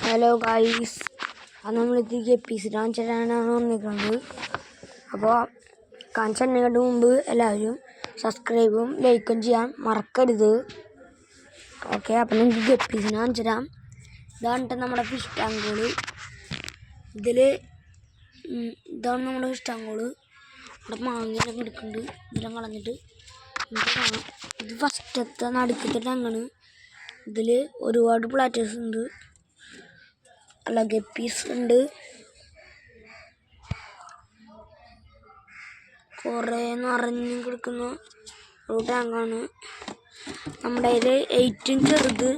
Hello guys, അത് നമ്മളിതിലേക്ക് piece കാണിച്ചിട്ടാണ് വന്നിരിക്കുന്നത്. അപ്പോൾ കാണിച്ചതിനേക്കാട്ട് മുമ്പ് എല്ലാവരും സബ്സ്ക്രൈബും ലൈക്കും ചെയ്യാൻ മറക്കരുത്. ഓക്കെ, അപ്പം നിങ്ങൾക്ക് ഗപ്പീസിനെ കാണിച്ചിടാം. ഇതാണ് നമ്മുടെ ഫിഷ് ടാങ്കോള്. ഇതാണ് നമ്മുടെ ഫിഷ് ടാങ്കോള്. ഇവിടെ മാങ്ങയെല്ലാം എടുക്കുന്നുണ്ട്. ഇതെല്ലാം കളഞ്ഞിട്ട് ഇത് ഫസ്റ്റത്തെ നടുക്കത്തെ ടാങ്കാണ്. ഇതിൽ ഒരുപാട് പ്ലാറ്റേഴ്സ് ഉണ്ട്, അല്ല ഗപ്പീസ് ഉണ്ട്. കുറേ നിറഞ്ഞു കിടക്കുന്ന ഒരു ടാങ്കാണ്. നമ്മുടെ കയ്യിൽ ഏറ്റവും ചെറുത്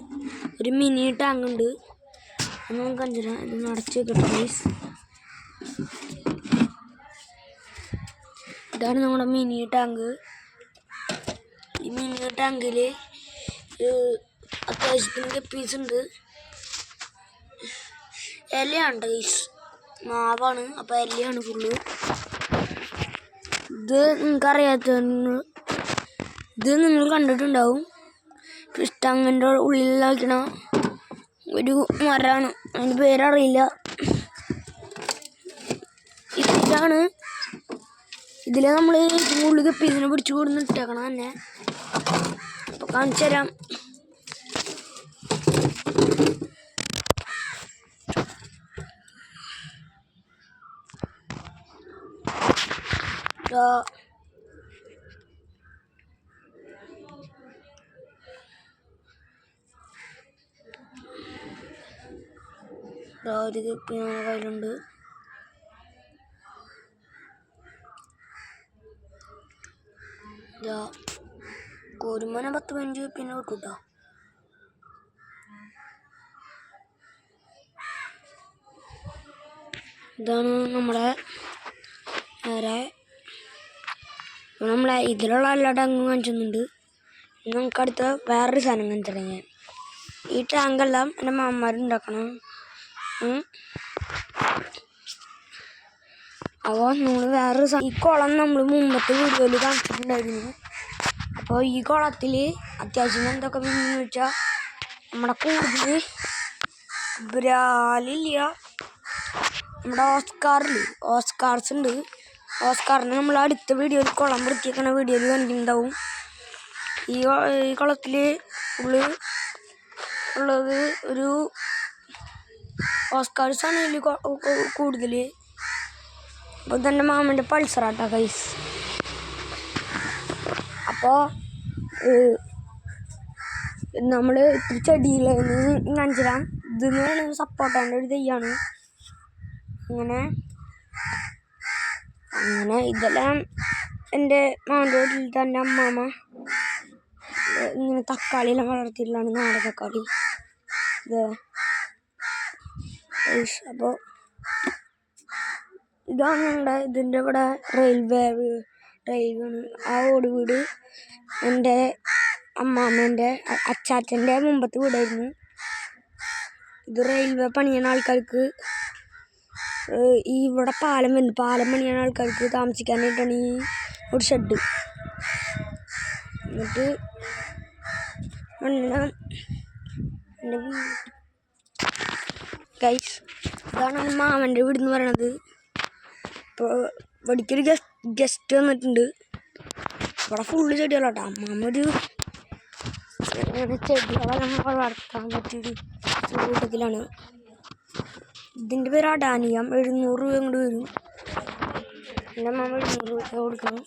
ഒരു മിനി ടാങ്ക് ഉണ്ട്. നമുക്ക് കണ്ടിരാം. ഇത് നിറച്ച് വെക്കട്ടെ ഗൈസ്. ഇതാണ് നമ്മുടെ മിനി ടാങ്ക്. ഈ മിനി ടാങ്കിൽ അത്യാവശ്യത്തിന് ഗപ്പീസ് ഉണ്ട്. ഇലയാണ് ഗൈസ്, മാവാണ്, അപ്പോൾ ഇലയാണ് ഫുള്ള്. ഇത് നിങ്ങൾ കണ്ടിട്ടുണ്ടാവും. ഫിഷ് ടാങ്കിൻ്റെ ഉള്ളിൽ വയ്ക്കണ ഒരു മരമാണ്, അതിൻ്റെ പേരറിയില്ല. ഇതിലെ നമ്മൾ ഉള്ളിൽ ഗപ്പീസിനെ പിടിച്ചു കൊടുന്ന് ഇട്ടേക്കണം തന്നെ. അപ്പോൾ കാണിച്ചു തരാം. ഒരു ഗപ്പി നമ്മുടെ കയ്യിലുണ്ട്. കോരുമോനെ 10-15 ഗപ്പിനെ കിട്ടൂട്ടോ. ഇതാണ് നമ്മളെ ഇതിലുള്ള എല്ലാ ടാങ്കും കാണിച്ചുന്നുണ്ട്. നമുക്ക് അടുത്ത വേറൊരു സാധനം കാണിച്ചിറങ്ങിയ ഈ ടാങ്കെല്ലാം എൻ്റെ മാമന്മാരുണ്ടാക്കണം. അപ്പോൾ നമ്മൾ ഈ കുളം നമ്മൾ മുമ്പത്തെ വീഡിയോയിൽ കാണിച്ചിട്ടുണ്ടായിരുന്നു. അപ്പോൾ ഈ കുളത്തിൽ അത്യാവശ്യം എന്തൊക്കെ മീനെന്ന് വെച്ചാൽ നമ്മുടെ കൂടുതൽ ബ്രാലില്ല, നമ്മുടെ ഓസ്കാർസ് ഉണ്ട്. ഓസ്കാറിന് നമ്മൾ അടുത്ത വീഡിയോയിൽ കുളം വൃത്തിയാക്കണ വീഡിയോയിൽ കണ്ടിട്ടുണ്ടാവും. ഈ കുളത്തിൽ ഉള്ളത് ഒരു ഓസ്കാർസാണ് ഇതിൽ കൂടുതൽ. അപ്പോൾ തന്നെ മാമൻ്റെ പൾസറാട്ടാ ഗൈസ്. അപ്പോൾ നമ്മൾ ഇത്തിരി ചെടിയിലെന്ന് കാണിച്ചിടാം. ഇതെന്ന് പറയുന്നത് സപ്പോർട്ടേൻ്റെ ഒരു തെയ്യാണ്. അങ്ങനെ ഇതെല്ലാം എൻ്റെ മാമൻ്റെ വീട്ടിൽ തന്നെ അമ്മാമ്മ ഇങ്ങനെ തക്കാളിയെല്ലാം വളർത്തിയിട്ടുള്ളതാണ്, നാടൻ തക്കാളി. അപ്പോൾ ഇതാണ് ഇതിൻ്റെ ഇവിടെ റെയിൽവേ ആണ്. ആ ഓട് വീട് എൻ്റെ അമ്മാമ്മേൻ്റെ അച്ചാച്ചൻ്റെ മുമ്പത്തെ വീടായിരുന്നു. ഇത് റെയിൽവേ പണിയുന്ന ആൾക്കാർക്ക് ഇവിടെ പാലം പണിയുന്ന ആൾക്കാർക്ക് താമസിക്കാനായിട്ടാണ് ഈ ഒരു ഷെഡ്. എന്നിട്ട് എൻ്റെ ഗൈസ്, ഇതാണ് മാമൻ്റെ വീട് എന്ന് പറയണത്. ഇപ്പോൾ ഇവിടേക്കൊരു ഗസ്റ്റ് വന്നിട്ടുണ്ട്. ഇവിടെ ഫുള്ള് ചെടികളാട്ടോ. അമ്മാമ്മൊരു ചെടികളെല്ലാം വളർത്താൻ പറ്റിയൊരു കൂട്ടത്തിലാണ്. ഇതിൻ്റെ പേര് അഡാനിയം. 700 രൂപ കൊണ്ട് വരും. എൻ്റെ അമ്മാമ്മ 700 രൂപ കൊടുക്കണം.